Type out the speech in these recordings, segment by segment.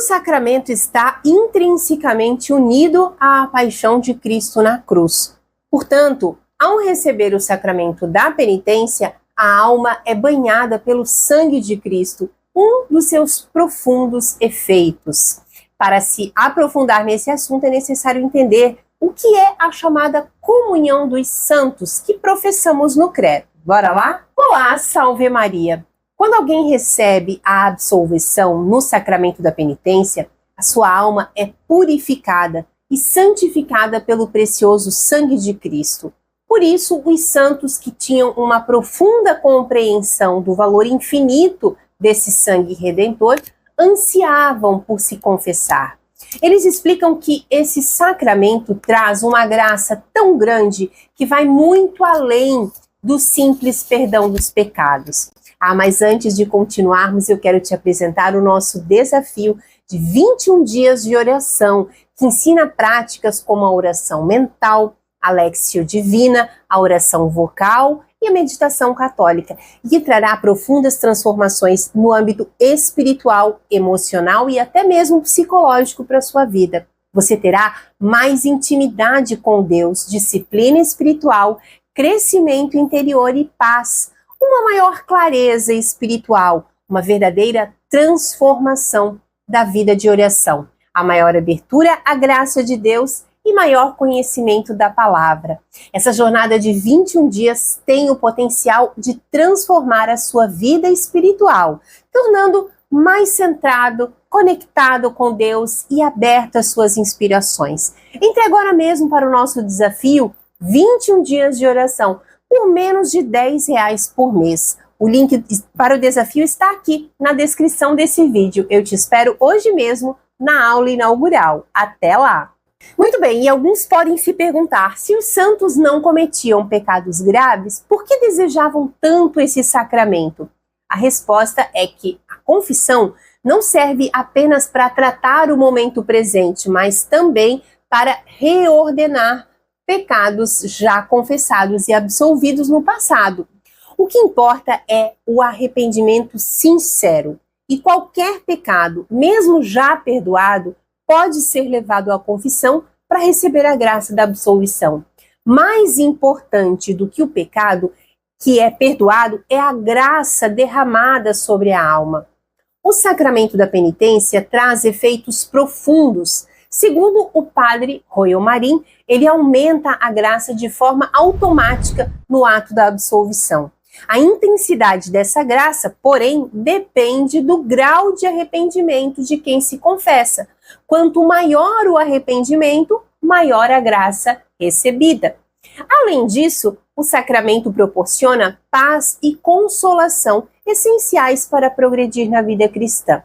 sacramento está intrinsecamente unido à paixão de Cristo na cruz. Portanto, ao receber o sacramento da penitência, a alma é banhada pelo sangue de Cristo, um dos seus profundos efeitos. Para se aprofundar nesse assunto, é necessário entender o que é a chamada comunhão dos santos que professamos no credo. Bora lá? Olá, salve Maria! Quando alguém recebe a absolvição no sacramento da penitência, a sua alma é purificada e santificada pelo precioso sangue de Cristo. Por isso, os santos que tinham uma profunda compreensão do valor infinito desse sangue redentor ansiavam por se confessar. Eles explicam que esse sacramento traz uma graça tão grande que vai muito além do simples perdão dos pecados. Mas antes de continuarmos, eu quero te apresentar o nosso desafio de 21 dias de oração, que ensina práticas como a oração mental, a Lectio Divina, a oração vocal e a meditação católica, e que trará profundas transformações no âmbito espiritual, emocional e até mesmo psicológico para a sua vida. Você terá mais intimidade com Deus, disciplina espiritual, crescimento interior e paz, uma maior clareza espiritual, uma verdadeira transformação da vida de oração, a maior abertura à graça de Deus e maior conhecimento da palavra. Essa jornada de 21 dias tem o potencial de transformar a sua vida espiritual, tornando mais centrado, conectado com Deus e aberto às suas inspirações. Entre agora mesmo para o nosso desafio 21 dias de oração, por menos de R$10 por mês. O link para o desafio está aqui na descrição desse vídeo. Eu te espero hoje mesmo na aula inaugural. Até lá! Muito bem, e alguns podem se perguntar, se os santos não cometiam pecados graves, por que desejavam tanto esse sacramento? A resposta é que a confissão não serve apenas para tratar o momento presente, mas também para reordenar pecados já confessados e absolvidos no passado. O que importa é o arrependimento sincero. E qualquer pecado, mesmo já perdoado, pode ser levado à confissão para receber a graça da absolvição. Mais importante do que o pecado que é perdoado é a graça derramada sobre a alma. O sacramento da penitência traz efeitos profundos. Segundo o padre Royal Marin, ele aumenta a graça de forma automática no ato da absolvição. A intensidade dessa graça, porém, depende do grau de arrependimento de quem se confessa. Quanto maior o arrependimento, maior a graça recebida. Além disso, o sacramento proporciona paz e consolação essenciais para progredir na vida cristã.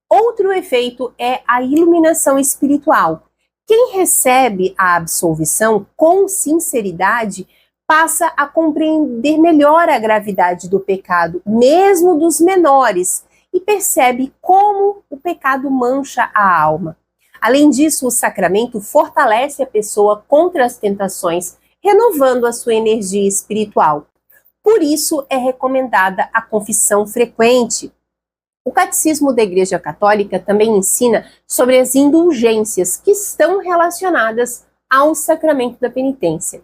Outro efeito é a iluminação espiritual. Quem recebe a absolvição com sinceridade passa a compreender melhor a gravidade do pecado, mesmo dos menores, e percebe como o pecado mancha a alma. Além disso, o sacramento fortalece a pessoa contra as tentações, renovando a sua energia espiritual. Por isso é recomendada a confissão frequente. O Catecismo da Igreja Católica também ensina sobre as indulgências que estão relacionadas ao sacramento da penitência.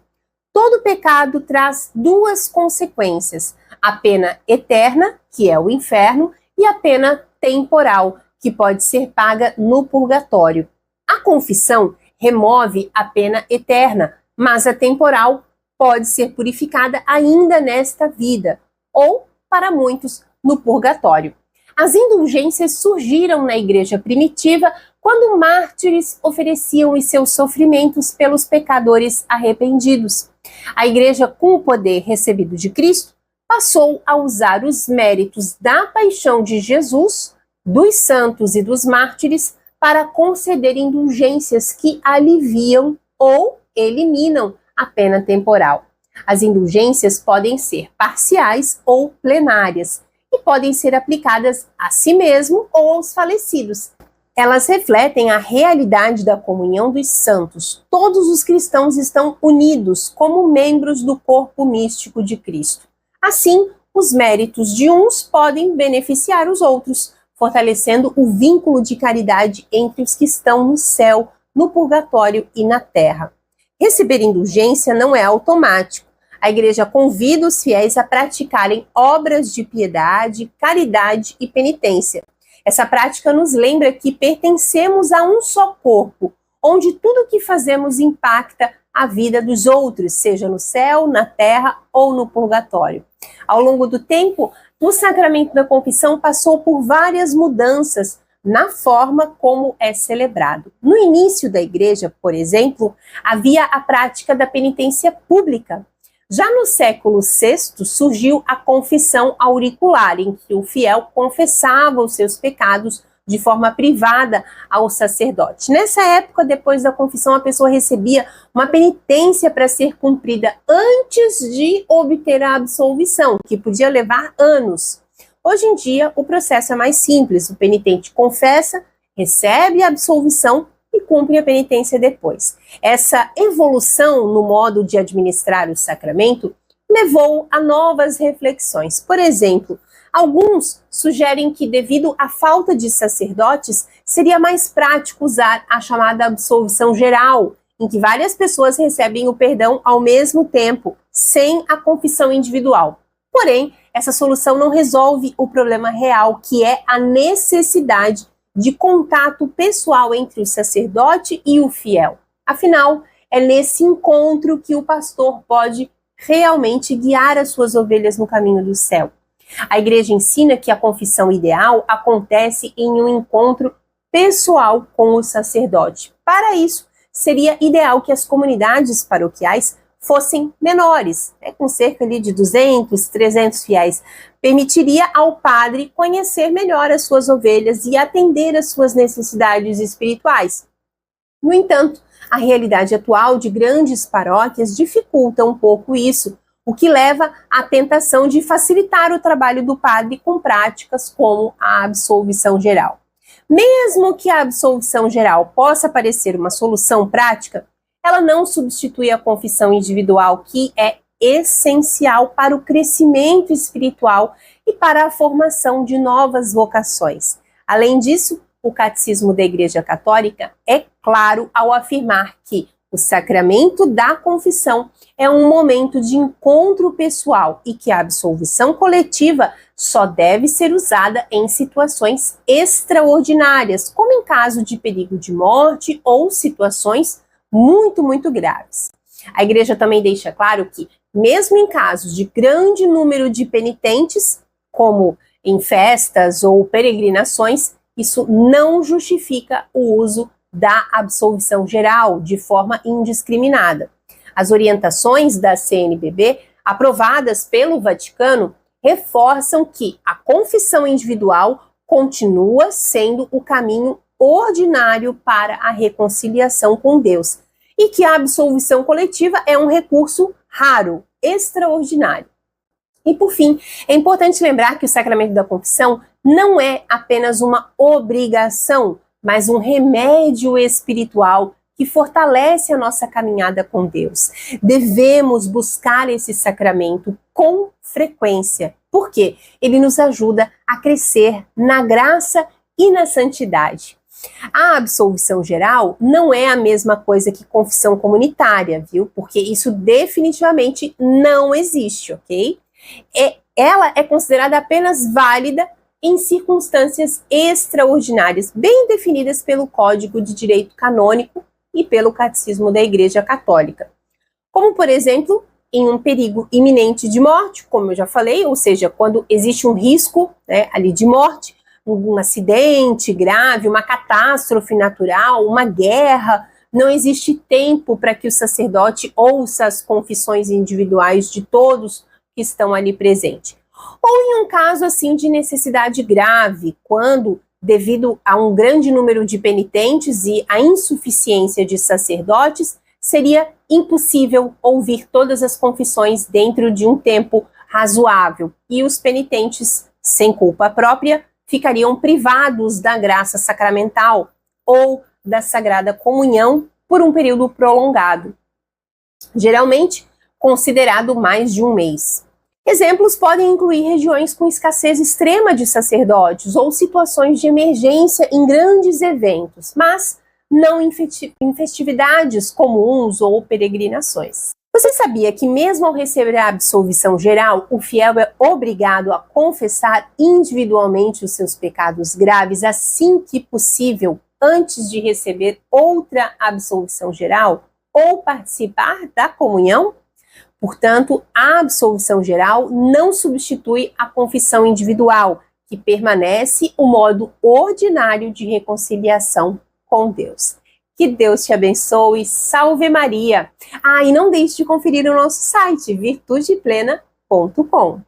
Todo pecado traz duas consequências: a pena eterna, que é o inferno, e a pena temporal, que pode ser paga no purgatório. A confissão remove a pena eterna, mas a temporal pode ser purificada ainda nesta vida, ou, para muitos, no purgatório. As indulgências surgiram na igreja primitiva quando mártires ofereciam os seus sofrimentos pelos pecadores arrependidos. A igreja, com o poder recebido de Cristo, passou a usar os méritos da paixão de Jesus, dos santos e dos mártires para conceder indulgências que aliviam ou eliminam a pena temporal. As indulgências podem ser parciais ou plenárias e podem ser aplicadas a si mesmo ou aos falecidos. Elas refletem a realidade da comunhão dos santos. Todos os cristãos estão unidos como membros do corpo místico de Cristo. Assim, os méritos de uns podem beneficiar os outros, fortalecendo o vínculo de caridade entre os que estão no céu, no purgatório e na terra. Receber indulgência não é automático. A Igreja convida os fiéis a praticarem obras de piedade, caridade e penitência. Essa prática nos lembra que pertencemos a um só corpo, onde tudo o que fazemos impacta a vida dos outros, seja no céu, na terra ou no purgatório. Ao longo do tempo, o sacramento da confissão passou por várias mudanças na forma como é celebrado. No início da Igreja, por exemplo, havia a prática da penitência pública. Já no século VI surgiu a confissão auricular, em que o fiel confessava os seus pecados de forma privada ao sacerdote. Nessa época, depois da confissão, a pessoa recebia uma penitência para ser cumprida antes de obter a absolvição, que podia levar anos. Hoje em dia, o processo é mais simples. O penitente confessa, recebe a absolvição e cumpre a penitência depois. Essa evolução no modo de administrar o sacramento levou a novas reflexões. Por exemplo, alguns sugerem que, devido à falta de sacerdotes, seria mais prático usar a chamada absolvição geral, em que várias pessoas recebem o perdão ao mesmo tempo, sem a confissão individual. Porém, essa solução não resolve o problema real, que é a necessidade de contato pessoal entre o sacerdote e o fiel. Afinal, é nesse encontro que o pastor pode realmente guiar as suas ovelhas no caminho do céu. A Igreja ensina que a confissão ideal acontece em um encontro pessoal com o sacerdote. Para isso, seria ideal que as comunidades paroquiais fossem menores, com cerca de 200, 300 fiéis. Permitiria ao padre conhecer melhor as suas ovelhas e atender às suas necessidades espirituais. No entanto, a realidade atual de grandes paróquias dificulta um pouco isso, o que leva à tentação de facilitar o trabalho do padre com práticas como a absolvição geral. Mesmo que a absolvição geral possa parecer uma solução prática, ela não substitui a confissão individual, que é essencial para o crescimento espiritual e para a formação de novas vocações. Além disso, o Catecismo da Igreja Católica é claro ao afirmar que o sacramento da confissão é um momento de encontro pessoal e que a absolvição coletiva só deve ser usada em situações extraordinárias, como em caso de perigo de morte ou situações muito graves. A Igreja também deixa claro que, mesmo em casos de grande número de penitentes, como em festas ou peregrinações, isso não justifica o uso da absolvição geral de forma indiscriminada. As orientações da CNBB, aprovadas pelo Vaticano, reforçam que a confissão individual continua sendo o caminho ordinário para a reconciliação com Deus e que a absolvição coletiva é um recurso raro, extraordinário. E por fim, é importante lembrar que o sacramento da confissão não é apenas uma obrigação, mas um remédio espiritual que fortalece a nossa caminhada com Deus. Devemos buscar esse sacramento com frequência, porque ele nos ajuda a crescer na graça e na santidade. A absolvição geral não é a mesma coisa que confissão comunitária, viu? Porque isso definitivamente não existe, ok? Ela é considerada apenas válida em circunstâncias extraordinárias, bem definidas pelo Código de Direito Canônico e pelo Catecismo da Igreja Católica. Como, por exemplo, em um perigo iminente de morte, como eu já falei, ou seja, quando existe um risco, ali de morte, um acidente grave, uma catástrofe natural, uma guerra, não existe tempo para que o sacerdote ouça as confissões individuais de todos que estão ali presentes. Ou em um caso assim de necessidade grave, quando, devido a um grande número de penitentes e a insuficiência de sacerdotes, seria impossível ouvir todas as confissões dentro de um tempo razoável e os penitentes, sem culpa própria, ficariam privados da graça sacramental ou da Sagrada Comunhão por um período prolongado, geralmente considerado mais de um mês. Exemplos podem incluir regiões com escassez extrema de sacerdotes ou situações de emergência em grandes eventos, mas não em festividades comuns ou peregrinações. Você sabia que mesmo ao receber a absolvição geral, o fiel é obrigado a confessar individualmente os seus pecados graves assim que possível, antes de receber outra absolvição geral ou participar da comunhão? Portanto, a absolvição geral não substitui a confissão individual, que permanece o modo ordinário de reconciliação com Deus. Que Deus te abençoe, salve Maria! E não deixe de conferir o nosso site virtudeplena.com.